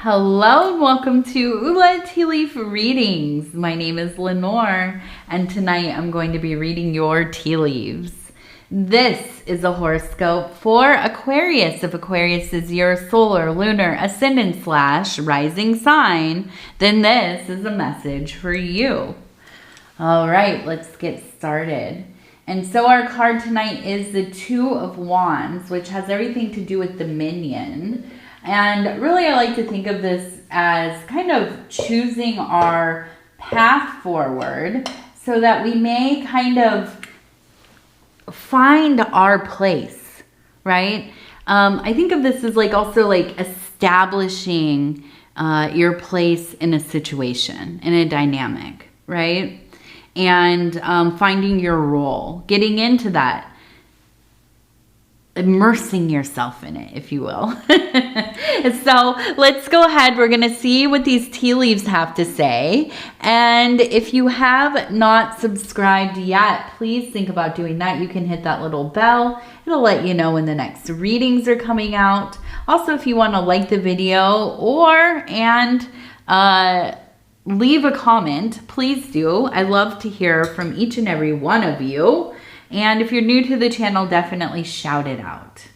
Hello and welcome to Ula Tea Leaf Readings. My name is Lenor and tonight I'm going to be reading your tea leaves. This is a horoscope for Aquarius. If Aquarius is your solar, lunar, ascendant / rising sign, then this is a message for you. All right, let's get started. And so our card tonight is the Two of Wands, which has everything to do with dominion. And really, I like to think of this as kind of choosing our path forward so that we may kind of find our place, right? I think of this as also establishing your place in a situation, in a dynamic, right? And finding your role, getting into that, immersing yourself in it, if you will. So let's go ahead. We're going to see what these tea leaves have to say. And if you have not subscribed yet, please think about doing that. You can hit that little bell. It'll let you know when the next readings are coming out. Also, if you want to like the video and leave a comment, please do. I love to hear from each and every one of you. And if you're new to the channel, definitely shout it out.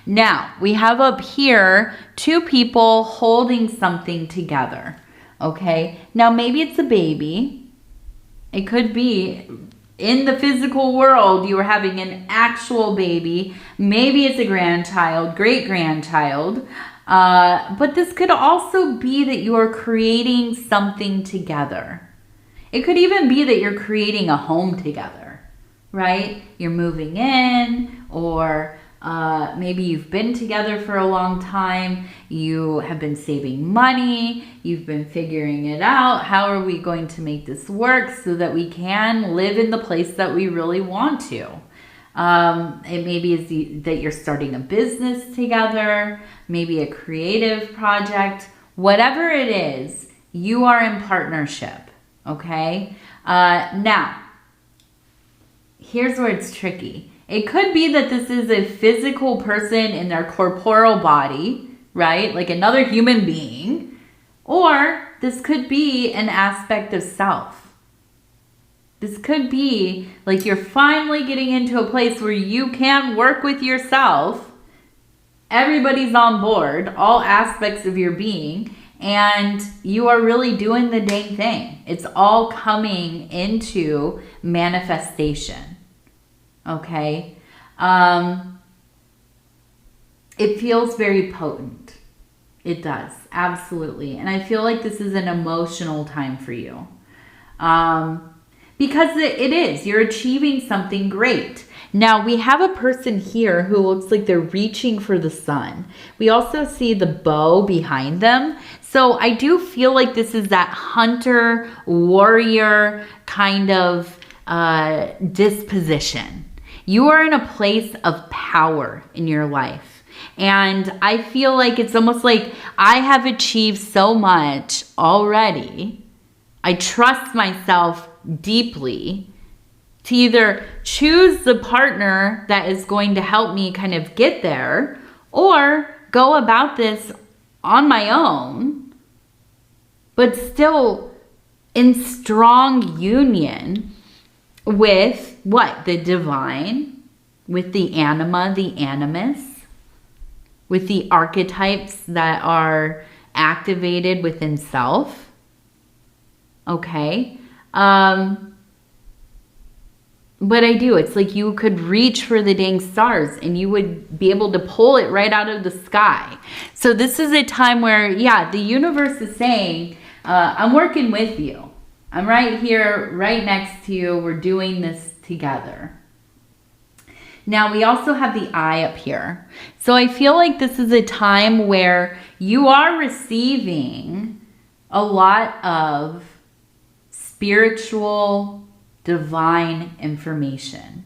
Now, we have up here two people holding something together, okay? Now, maybe it's a baby. It could be in the physical world, you are having an actual baby. Maybe it's a grandchild, great-grandchild. But this could also be that you are creating something together. It could even be that you're creating a home together, right? You're moving in, or maybe you've been together for a long time. You have been saving money. You've been figuring it out. How are we going to make this work so that we can live in the place that we really want to? It maybe is that you're starting a business together, maybe a creative project. Whatever it is, you are in partnership, okay? Now, here's where it's tricky. It could be that this is a physical person in their corporeal body, right? Like another human being. Or this could be an aspect of self. This could be like you're finally getting into a place where you can work with yourself. Everybody's on board, all aspects of your being, and you are really doing the dang thing. It's all coming into manifestation. Okay. It feels very potent. It does. Absolutely. And I feel like this is an emotional time for you. Because it is. You're achieving something great. Now, we have a person here who looks like they're reaching for the sun. We also see the bow behind them. So I do feel like this is that hunter, warrior kind of disposition. You are in a place of power in your life. And I feel like it's almost like I have achieved so much already. I trust myself deeply to either choose the partner that is going to help me kind of get there, or go about this on my own, but still in strong union with what? The divine, with the anima, the animus, with the archetypes that are activated within self. Okay. But I do. It's like you could reach for the dang stars and you would be able to pull it right out of the sky. So this is a time where, yeah, the universe is saying, I'm working with you. I'm right here, right next to you. We're doing this together. Now, we also have the eye up here. So I feel like this is a time where you are receiving a lot of spiritual, divine information.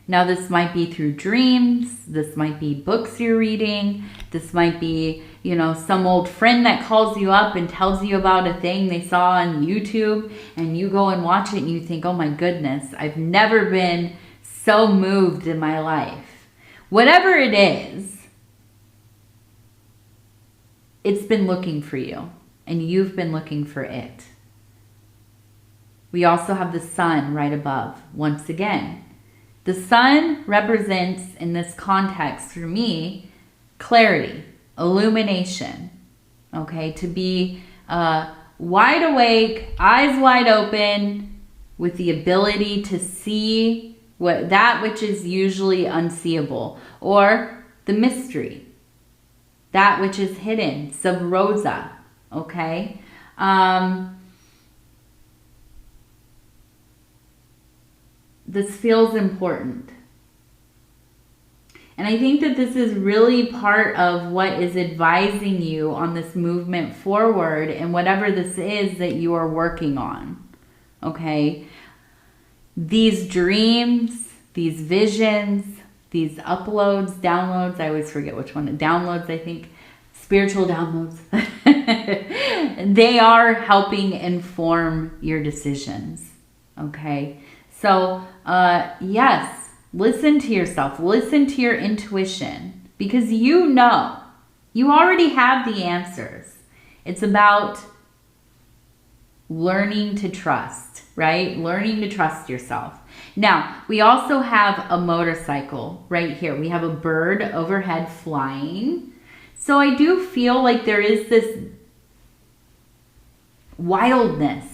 Now, this might be through dreams. This might be books you're reading. This might be, some old friend that calls you up and tells you about a thing they saw on YouTube, and you go and watch it and you think, oh my goodness, I've never been so moved in my life. Whatever it is, it's been looking for you and you've been looking for it. We also have the sun right above. Once again, the sun represents, in this context for me, clarity, illumination, okay? To be wide awake, eyes wide open, with the ability to see that which is usually unseeable, or the mystery, that which is hidden, sub rosa, okay? This feels important. And I think that this is really part of what is advising you on this movement forward and whatever this is that you are working on, okay? These dreams, these visions, these uploads, downloads, I always forget which one, downloads, I think, spiritual downloads, they are helping inform your decisions, okay? So, yes, listen to yourself, listen to your intuition, because you know, you already have the answers. It's about learning to trust, right? Learning to trust yourself. Now, we also have a motorcycle right here. We have a bird overhead flying. So I do feel like there is this wildness,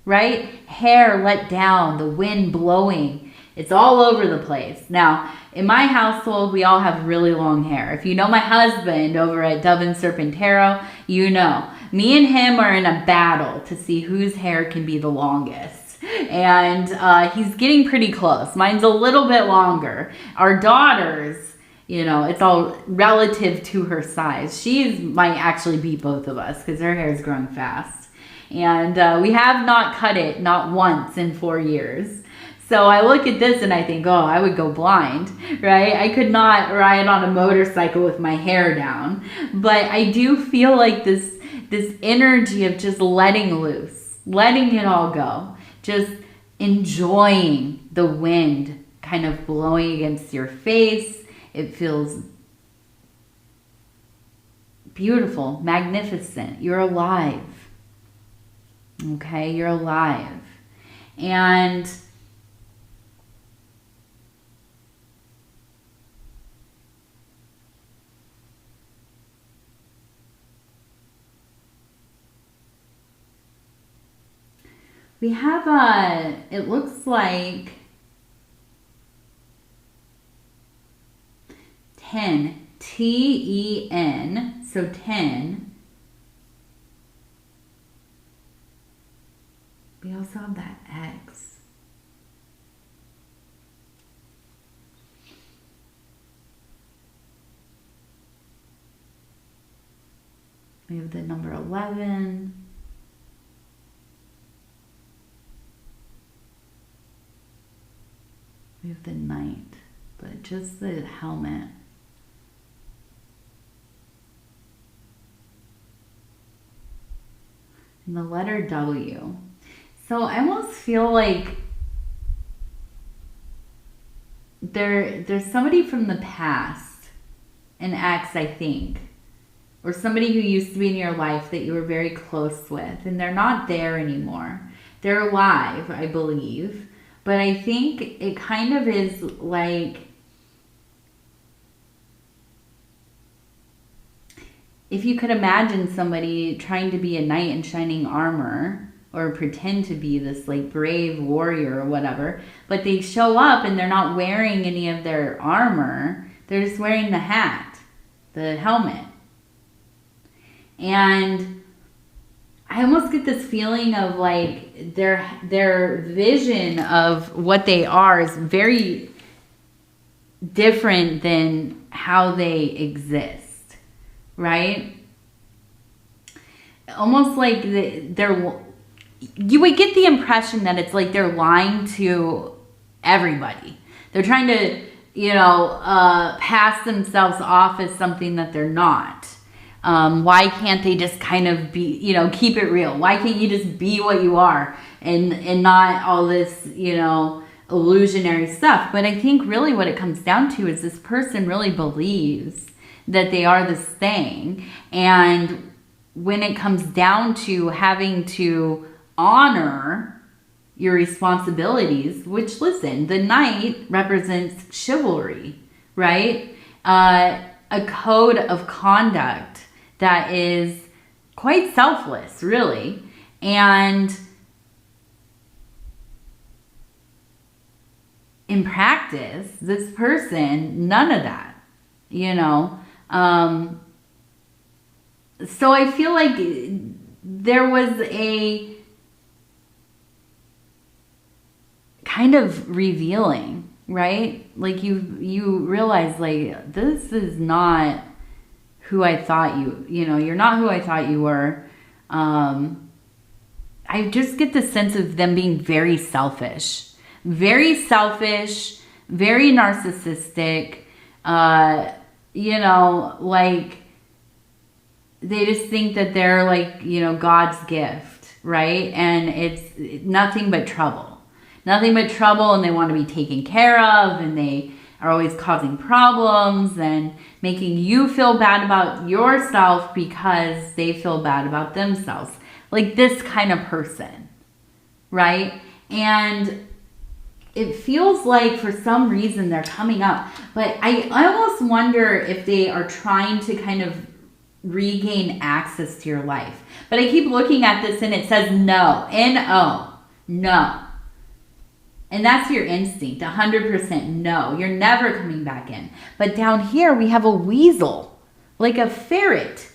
right? Hair let down, the wind blowing. It's all over the place. Now, in my household, we all have really long hair. If you know my husband over at Dove and Serpentero, you know. Me and him are in a battle to see whose hair can be the longest. And he's getting pretty close. Mine's a little bit longer. Our daughters, you know, it's all relative to her size. She might actually beat both of us because her hair is growing fast. And we have not cut it, not once in 4 years. So I look at this and I think, oh, I would go blind, right? I could not ride on a motorcycle with my hair down. But I do feel like this energy of just letting loose, letting it all go, just enjoying the wind kind of blowing against your face. It feels beautiful, magnificent. You're alive. Okay, you're alive. And we have it looks like 10, T-E-N, so 10. We also have that X. We have the number 11. We have the knight, but just the helmet. And the letter W. So I almost feel like there's somebody from the past, an ex, I think, or somebody who used to be in your life that you were very close with, and they're not there anymore. They're alive, I believe, but I think it kind of is like, if you could imagine somebody trying to be a knight in shining armor, or pretend to be this like brave warrior or whatever, but they show up and they're not wearing any of their armor. They're just wearing the hat, the helmet. And I almost get this feeling of like their vision of what they are is very different than how they exist, right? Almost like you would get the impression that it's like they're lying to everybody. They're trying to, you know, pass themselves off as something that they're not. Why can't they just kind of be, you know, keep it real? Why can't you just be what you are and not all this, you know, illusionary stuff? But I think really what it comes down to is this person really believes that they are this thing, and when it comes down to having to honor your responsibilities, which, listen, the knight represents chivalry, right? A code of conduct that is quite selfless, really. And in practice, this person, none of that, you know. So I feel like there was a kind of revealing, right? Like you realize, like, this is not who I thought you know, you're not who I thought you were. I just get the sense of them being very selfish, very narcissistic, you know, like they just think that they're like, you know, God's gift, right? And it's nothing but trouble. Nothing but trouble, and they want to be taken care of, and they are always causing problems and making you feel bad about yourself because they feel bad about themselves. Like this kind of person, right? And it feels like for some reason they're coming up, but I almost wonder if they are trying to kind of regain access to your life. But I keep looking at this and it says no, N-O, no. And that's your instinct, 100% no. You're never coming back in. But down here we have a weasel, like a ferret.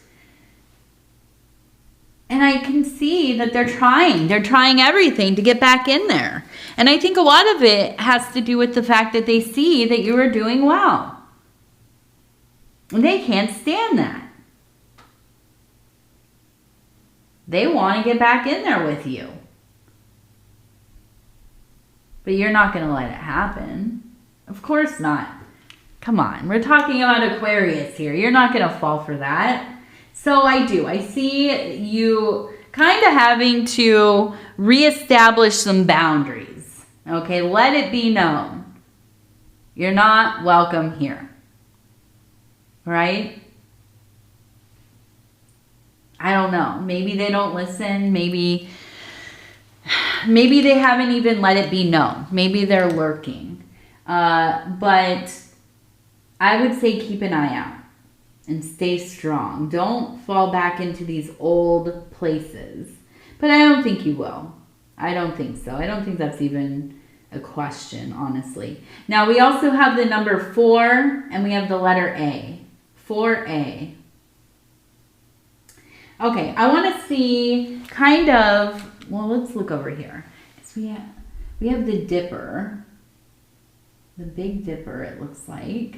And I can see that they're trying everything to get back in there. And I think a lot of it has to do with the fact that they see that you are doing well. And they can't stand that. They want to get back in there with you. But you're not going to let it happen. Of course not. Come on. We're talking about Aquarius here. You're not going to fall for that. So I see you kind of having to reestablish some boundaries. Okay, let it be known. You're not welcome here. Right? I don't know. Maybe they don't listen. Maybe they haven't even let it be known. Maybe they're lurking. But I would say keep an eye out and stay strong. Don't fall back into these old places. But I don't think you will. I don't think so. I don't think that's even a question, honestly. Now, we also have the number 4 and we have the letter A. 4A. Okay, I want to see kind of, well, let's look over here. So we have the Dipper, the Big Dipper, it looks like.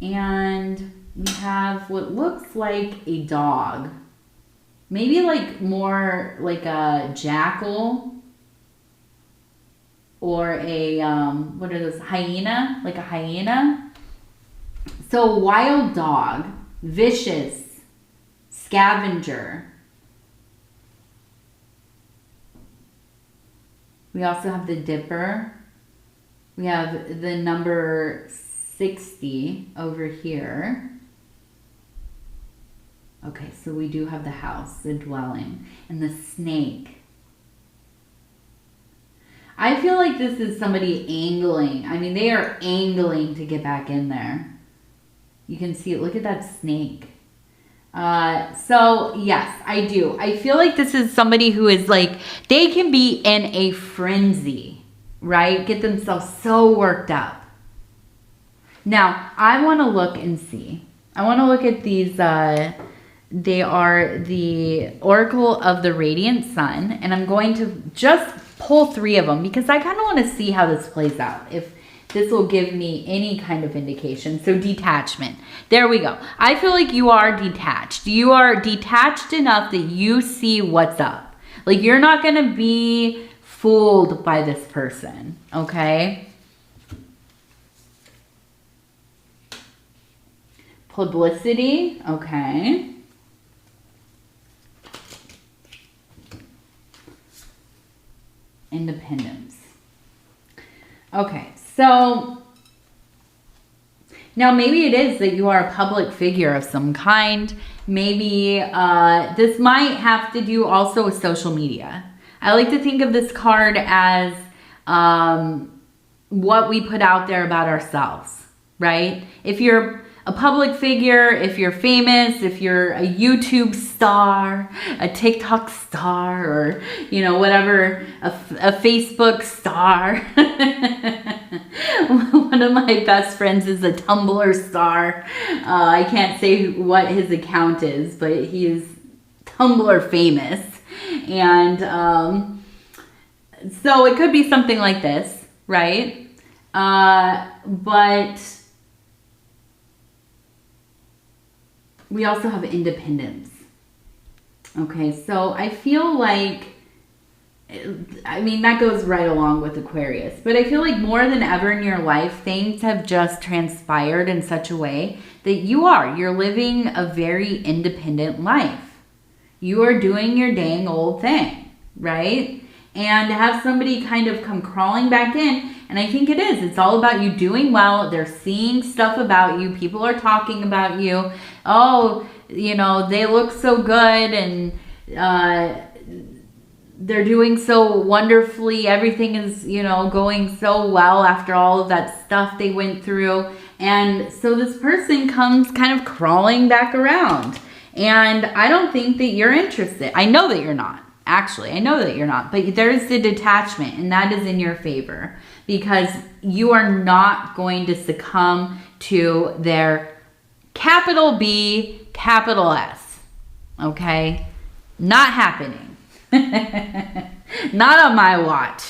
And we have what looks like a dog. Maybe like more like a jackal or a, what are those, hyena? Like a hyena. So wild dog, vicious, scavenger. We also have the Dipper. We have the number 60 over here. Okay, so we do have the house, the dwelling, and the snake. I feel like this is somebody angling. I mean, they are angling to get back in there. You can see it. Look at that snake. So yes, I do. I feel like this is somebody who is like, they can be in a frenzy, right? Get themselves so worked up. Now, I want to look and see. I want to look at these, they are the Oracle of the Radiant Sun, and I'm going to just pull 3 of them because I kind of want to see how this plays out. If this will give me any kind of indication. So detachment. There we go. I feel like you are detached. You are detached enough that you see what's up. Like you're not going to be fooled by this person. Okay? Publicity. Okay. Independence. Okay. So Now, maybe it is that you are a public figure of some kind. Maybe this might have to do also with social media. I like to think of this card as what we put out there about ourselves, right? If you're a public figure, if you're famous, if you're a YouTube star, a TikTok star, or, you know, whatever, a Facebook star. One of my best friends is a Tumblr star. I can't say what his account is, but he is Tumblr famous. And so it could be something like this, right? But we also have independence. Okay, so I feel like, I mean, that goes right along with Aquarius, but I feel like more than ever in your life, things have just transpired in such a way that you're living a very independent life. You are doing your dang old thing, right? And to have somebody kind of come crawling back in, and I think it's all about you doing well. They're seeing stuff about you. People are talking about you. Oh, you know, they look so good, and they're doing so wonderfully. Everything is, you know, going so well after all of that stuff they went through. And so this person comes kind of crawling back around. And I don't think that you're interested. I know that you're not. Actually, I know that you're not, but there's the detachment, and that is in your favor because you are not going to succumb to their capital B, capital S. Okay? Not happening. Not on my watch.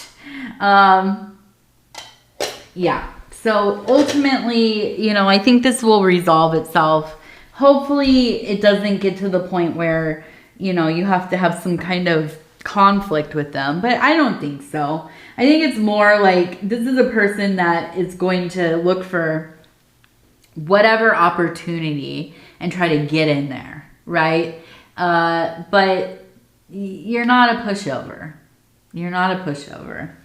Yeah. So ultimately, you know, I think this will resolve itself. Hopefully it doesn't get to the point where, you know, you have to have some kind of conflict with them, but I don't think so. I think it's more like this is a person that is going to look for whatever opportunity and try to get in there, right? But you're not a pushover. You're not a pushover.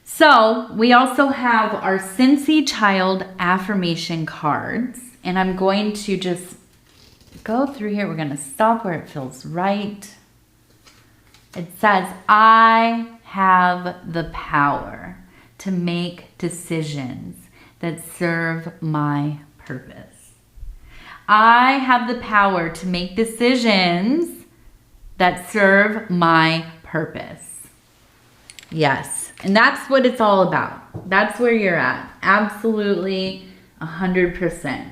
So we also have our Cincy Child affirmation cards, and I'm going to just go through here. We're going to stop where it feels right. It says, I have the power to make decisions that serve my purpose. I have the power to make decisions that serve my purpose. Yes. And that's what it's all about. That's where you're at. Absolutely 100%.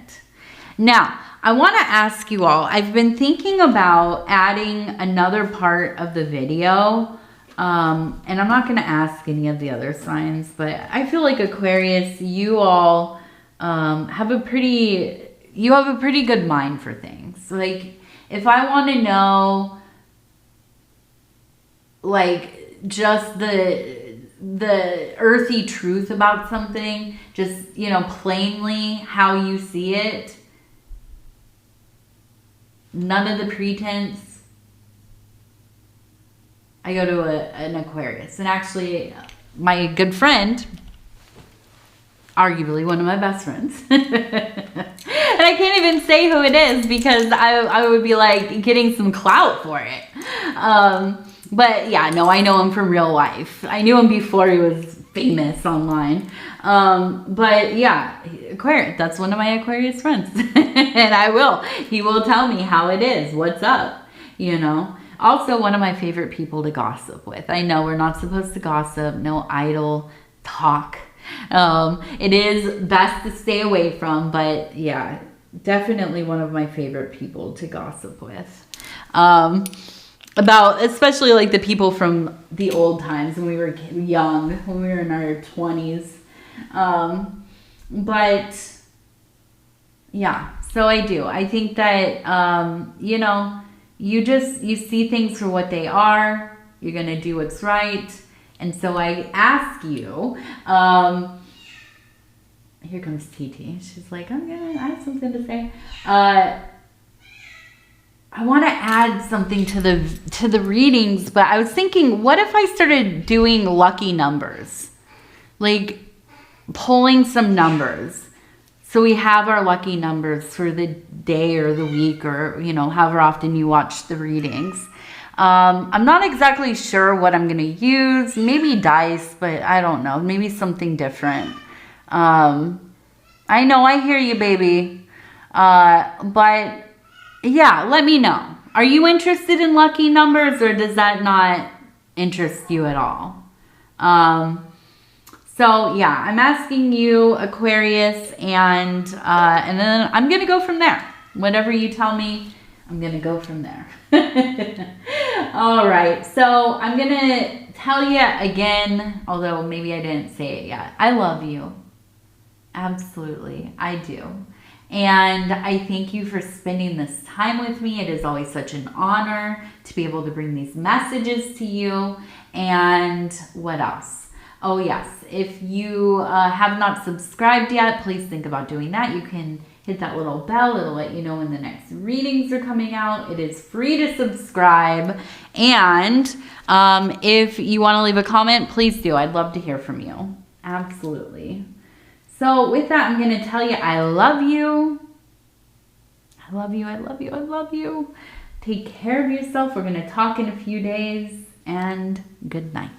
Now, I want to ask you all, I've been thinking about adding another part of the video, and I'm not going to ask any of the other signs, but I feel like Aquarius, you all have a pretty good mind for things. Like, if I want to know, like, just the earthy truth about something, just, you know, plainly how you see it, none of the pretense, I go to an Aquarius. And actually, my good friend, arguably one of my best friends, and I can't even say who it is because I would be like getting some clout for it. But yeah, no, I know him from real life. I knew him before he was famous online. But yeah, Aquarius, that's one of my Aquarius friends. And he will tell me how it is, what's up, you know. Also one of my favorite people to gossip with. I know we're not supposed to gossip, no idle talk. It is best to stay away from, but yeah, definitely one of my favorite people to gossip with. About, especially like the people from the old times when we were young, when we were in our 20s. But yeah, so I do. I think that, you know, you see things for what they are. You're going to do what's right. And so I ask you, here comes TT. She's like, I have something to say. I want to add something to the readings, but I was thinking, what if I started doing lucky numbers? Like pulling some numbers. So we have our lucky numbers for the day or the week, or, you know, however often you watch the readings. I'm not exactly sure what I'm going to use. Maybe dice, but I don't know. Maybe something different. I know, I hear you, baby. But yeah, let me know. Are you interested in lucky numbers, or does that not interest you at all? So yeah, I'm asking you, Aquarius, and then I'm going to go from there. Whatever you tell me, I'm going to go from there. All right. So I'm going to tell you again, although maybe I didn't say it yet. I love you. Absolutely. I do. And I thank you for spending this time with me. It is always such an honor to be able to bring these messages to you. And what else? Oh, yes. If you have not subscribed yet, please think about doing that. You can hit that little bell. It'll let you know when the next readings are coming out. It is free to subscribe. And if you want to leave a comment, please do. I'd love to hear from you. Absolutely. So with that, I'm going to tell you I love you. I love you. I love you. I love you. Take care of yourself. We're going to talk in a few days. And good night.